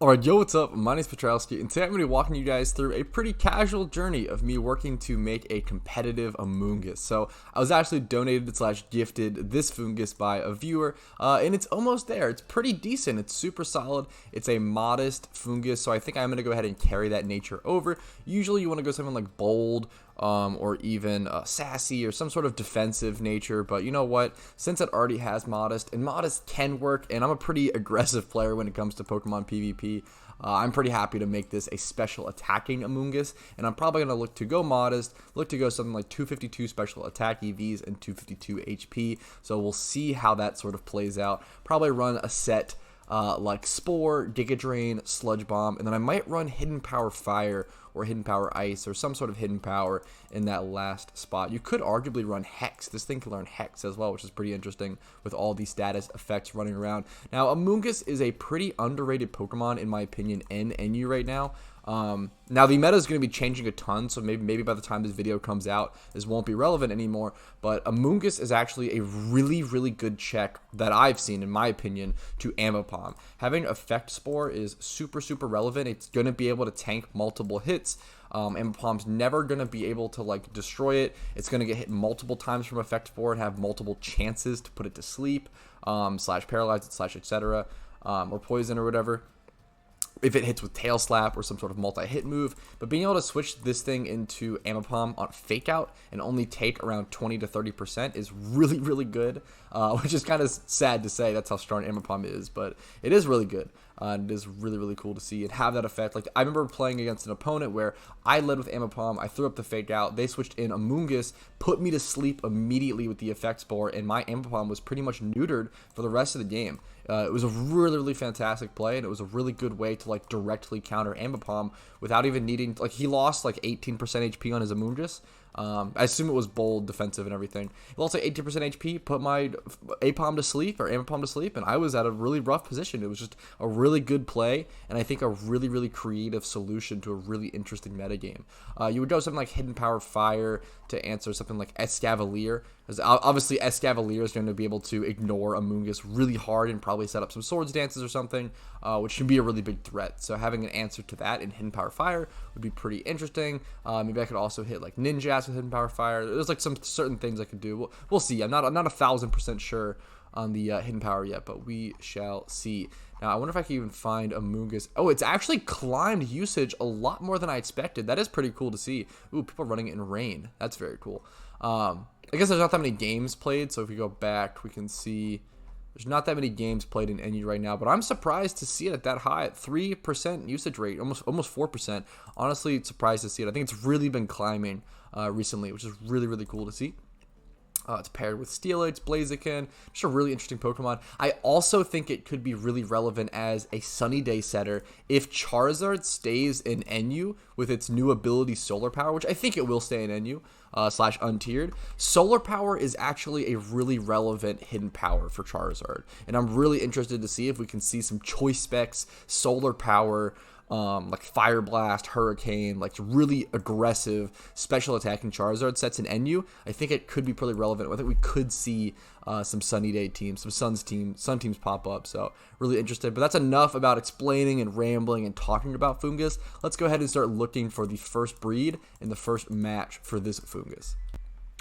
Alright, yo, what's up? My name is Patrouski, and today I'm going to be walking you guys through a pretty casual journey of me working to make a competitive Amoonguss. So, I was actually donated slash gifted this Fungus by a viewer, and it's almost there. It's pretty decent. It's super solid. It's a modest Fungus, so I think I'm going to go ahead and carry that nature over. Usually, you want to go something like bold, or even sassy or some sort of defensive nature, but you know what, since it already has modest, and modest can work, and I'm a pretty aggressive player when it comes to Pokemon PvP, I'm pretty happy to make this a special attacking Amoonguss, and I'm probably going to look to go modest, look to go something like 252 special attack EVs and 252 HP, so we'll see how that sort of plays out. Probably run a set like Spore, Giga Drain, Sludge Bomb, and then I might run Hidden Power Fire or Hidden Power Ice or some sort of Hidden Power in that last spot. You could arguably run Hex. This thing can learn Hex as well, which is pretty interesting with all these status effects running around. Now, Amoonguss is a pretty underrated Pokemon, in my opinion, in NU right now. Now the meta is going to be changing a ton, so maybe by the time this video comes out, this won't be relevant anymore, but Amoonguss is actually a really good check that I've seen, in my opinion, to Ambipom. Having Effect Spore is super relevant. It's going to be able to tank multiple hits. Ambipom's never going to be able to like destroy it. It's going to get hit multiple times from Effect Spore and have multiple chances to put it to sleep, slash paralyze it, slash etc., or poison or whatever, if it hits with Tail Slap or some sort of multi-hit move. But being able to switch this thing into Ambipom on Fake Out and only take around 20 to 30% is really good, which is kind of sad to say. That's how strong Ambipom is, but it is really good. And it is really cool to see and have that effect. Like, I remember playing against an opponent where I led with Ambipom, I threw up the Fake Out, they switched in Amoonguss, put me to sleep immediately with the Effect Spore, and my Ambipom was pretty much neutered for the rest of the game. It was a really fantastic play, and it was a really good way to like directly counter Ambipom without even needing, like, he lost like 18% HP on his Amoonguss. I assume it was bold, defensive, and everything. He lost like 18% HP, put my Apom to sleep, or Ambipom to sleep, and I was at a really rough position. It was just a really good play, and I think a really creative solution to a really interesting metagame. You would go something like Hidden Power Fire to answer something like Escavalier, because obviously Escavalier is going to be able to ignore Amoonguss really hard and probably set up some Swords Dances or something, which can be a really big threat. So having an answer to that in Hidden Power Fire would be pretty interesting. Maybe I could also hit like Ninjas with Hidden Power Fire. There's like some certain things I could do. We'll see. I'm not 1,000% sure on the Hidden Power yet, but we shall see. Now, I wonder if I can even find Amoonguss. Oh, it's actually climbed usage a lot more than I expected. That is pretty cool to see. Ooh, people running it in rain. That's very cool. I guess there's not that many games played, so if we go back, we can see there's not that many games played in NU right now, but I'm surprised to see it at that high, at 3% usage rate, almost 4%. Honestly, surprised to see it. I think it's really been climbing recently, which is really cool to see. It's paired with Steelix, Blaziken, just a really interesting Pokemon. I also think it could be really relevant as a Sunny Day setter if Charizard stays in NU with its new ability Solar Power, which I think it will stay in NU, slash untiered. Solar Power is actually a really relevant hidden power for Charizard, and I'm really interested to see if we can see some choice specs, Solar Power, like Fire Blast, Hurricane, like really aggressive special attacking Charizard sets in NU. I think it could be pretty relevant. I think we could see some Sunny Day teams, some Sun teams pop up. So really interested. But that's enough about explaining and rambling and talking about Fungus. Let's go ahead and start looking for the first breed and the first match for this Fungus.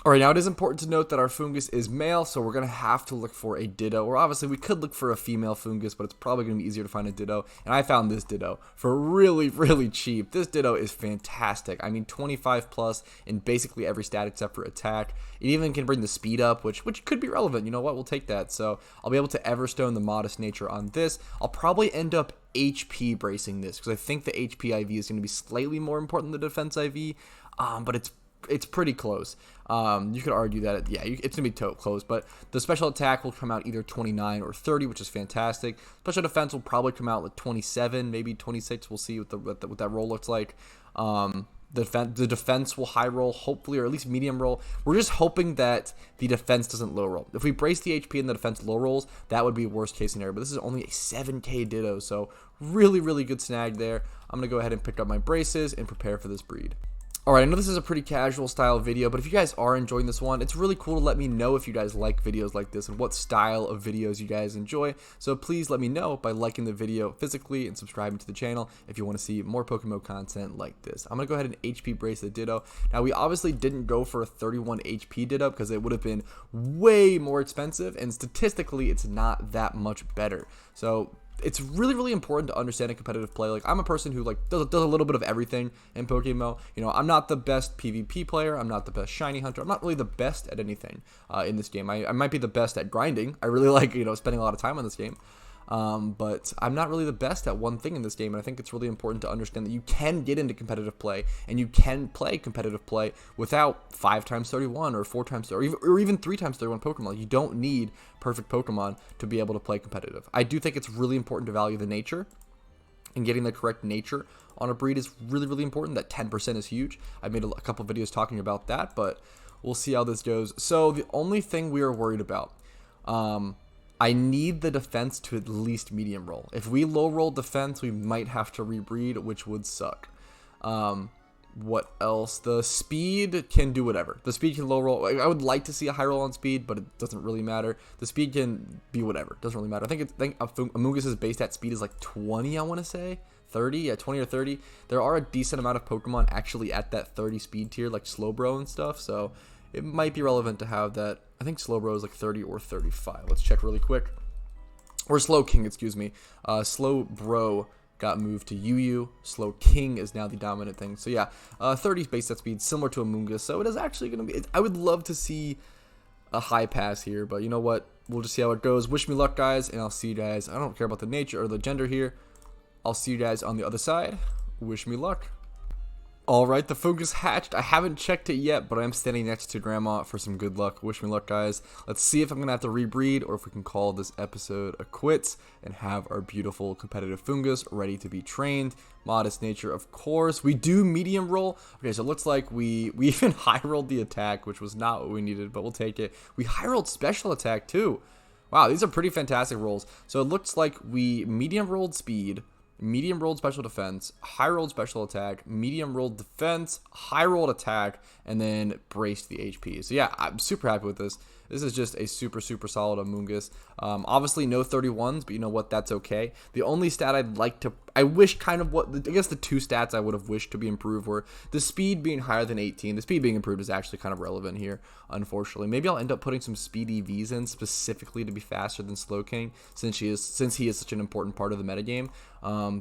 Alright, now it is important to note that our Fungus is male, so we're going to have to look for a Ditto, or obviously we could look for a female Fungus, but it's probably going to be easier to find a Ditto, and I found this Ditto for really cheap. This Ditto is fantastic. I mean, 25 plus in basically every stat except for attack. It even can bring the speed up, which could be relevant. You know what? We'll take that. So I'll be able to Everstone the modest nature on this. I'll probably end up HP bracing this, because I think the HP IV is going to be slightly more important than the defense IV, but it's pretty close. You could argue that, it's going to be close, but the special attack will come out either 29 or 30, which is fantastic. Special defense will probably come out like 27, maybe 26. We'll see what that roll looks like. The defense will high roll, hopefully, or at least medium roll. We're just hoping that the defense doesn't low roll. If we brace the HP and the defense low rolls, that would be worst case scenario. But this is only a 7k Ditto, so really good snag there. I'm going to go ahead and pick up my braces and prepare for this breed. Alright, I know this is a pretty casual style video, but if you guys are enjoying this one, it's really cool to let me know if you guys like videos like this and what style of videos you guys enjoy. So please let me know by liking the video physically and subscribing to the channel if you want to see more PokeMMO content like this. I'm going to go ahead and HP brace the Ditto. Now, we obviously didn't go for a 31 HP Ditto because it would have been way more expensive, and statistically, it's not that much better. So it's really, really important to understand in competitive play. Like, I'm a person who does a little bit of everything in PokeMMO. You know, I'm not the best PvP player. I'm not the best shiny hunter. I'm not really the best at anything in this game. I might be the best at grinding. I really like, spending a lot of time on this game. But I'm not really the best at one thing in this game, and I think it's really important to understand that you can get into competitive play, and you can play competitive play without 5x31 or 4x30 or even 3x31 Pokemon. You don't need perfect Pokemon to be able to play competitive. I do think it's really important to value the nature, and getting the correct nature on a breed is really, really important. That 10% is huge. I made a couple videos talking about that, but we'll see how this goes. So the only thing we are worried about, I need the defense to at least medium roll. If we low roll defense, we might have to rebreed, which would suck. What else? The speed can do whatever. The speed can low roll. I would like to see a high roll on speed, but it doesn't really matter. The speed can be whatever. Doesn't really matter. I think Amoonguss' base stat speed is like 20, I want to say. 30, yeah, 20 or 30. There are a decent amount of Pokemon actually at that 30 speed tier, like Slowbro and stuff, so it might be relevant to have that. I think Slowbro is like 30 or 35. Let's check really quick. Or Slowking, excuse me. Slowbro got moved to UU. Slowking is now the dominant thing. So yeah, 30 base set speed, similar to Amoonguss. So it is actually going to be, I would love to see a high pass here, but you know what? We'll just see how it goes. Wish me luck, guys, and I'll see you guys. I don't care about the nature or the gender here. I'll see you guys on the other side. Wish me luck. Alright, the Amoonguss hatched. I haven't checked it yet, but I'm standing next to Grandma for some good luck. Wish me luck, guys. Let's see if I'm going to have to rebreed or if we can call this episode a quits and have our beautiful competitive Amoonguss ready to be trained. Modest nature, of course. We do medium roll. Okay, so it looks like we even high rolled the attack, which was not what we needed, but we'll take it. We high rolled special attack, too. Wow, these are pretty fantastic rolls. So it looks like we medium rolled speed, medium rolled special defense, high rolled special attack, medium rolled defense, high rolled attack, and then braced the HP. So yeah, I'm super happy with this. This is just a super, super solid Amoonguss. Obviously no 31s, but you know what? That's okay. The only stat I'd like to, I wish kind of I guess the two stats I would have wished to be improved were the speed being higher than 18. The speed being improved is actually kind of relevant here, unfortunately. Maybe I'll end up putting some speed EVs in specifically to be faster than Slowking, since he is such an important part of the metagame.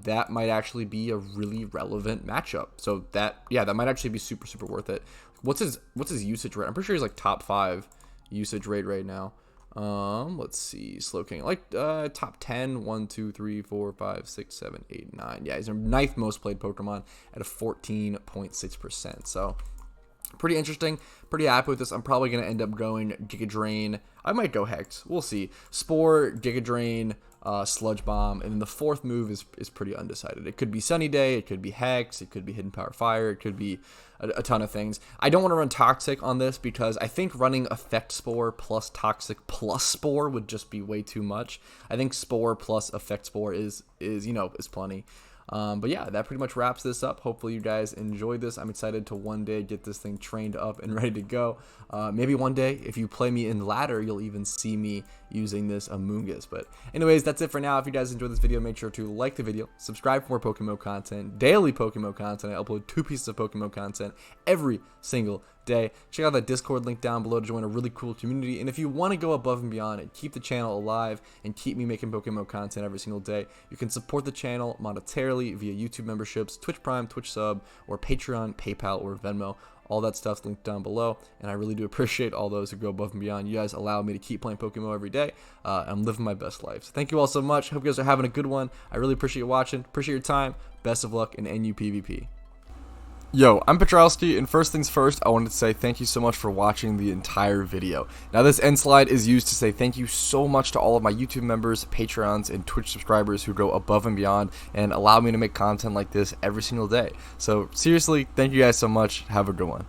That might actually be a really relevant matchup. So that might actually be super, super worth it. What's his usage rate? I'm pretty sure he's like top 5 usage rate right now. Let's see, Slowking, like top 10, 1, 2, 3, 4, 5, 6, 7, 8, 9. Yeah, he's our 9th most played Pokemon at a 14.6%. So pretty interesting, pretty happy with this. I'm probably going to end up going Giga Drain. I might go Hex. We'll see. Spore, Giga Drain, Sludge Bomb, and then the 4th move is pretty undecided. It could be Sunny Day, it could be Hex, it could be Hidden Power Fire, it could be a ton of things. I don't want to run Toxic on this because I think running Effect Spore plus Toxic plus Spore would just be way too much. I think Spore plus Effect Spore is plenty. But yeah, that pretty much wraps this up. Hopefully you guys enjoyed this. I'm excited to one day get this thing trained up and ready to go. Maybe one day, if you play me in ladder, you'll even see me using this Amoonguss. But anyways, that's it for now. If you guys enjoyed this video, make sure to like the video, subscribe for more PokeMMO content, daily PokeMMO content. I upload 2 pieces of PokeMMO content every single day. Check out that Discord link down below to join a really cool community. And if you want to go above and beyond and keep the channel alive and keep me making PokeMMO content every single day, you can support the channel monetarily via YouTube memberships, Twitch Prime, Twitch Sub, or Patreon, PayPal, or Venmo. All that stuff's linked down below, and I really do appreciate all those who go above and beyond. You guys allow me to keep playing PokeMMO every day. I'm living my best life. So thank you all so much. Hope you guys are having a good one. I really appreciate you watching. Appreciate your time. Best of luck in NU PvP. Yo, I'm Patrouski, and first things first, I wanted to say thank you so much for watching the entire video. Now, this end slide is used to say thank you so much to all of my YouTube members, Patreons, and Twitch subscribers who go above and beyond and allow me to make content like this every single day. So, seriously, thank you guys so much. Have a good one.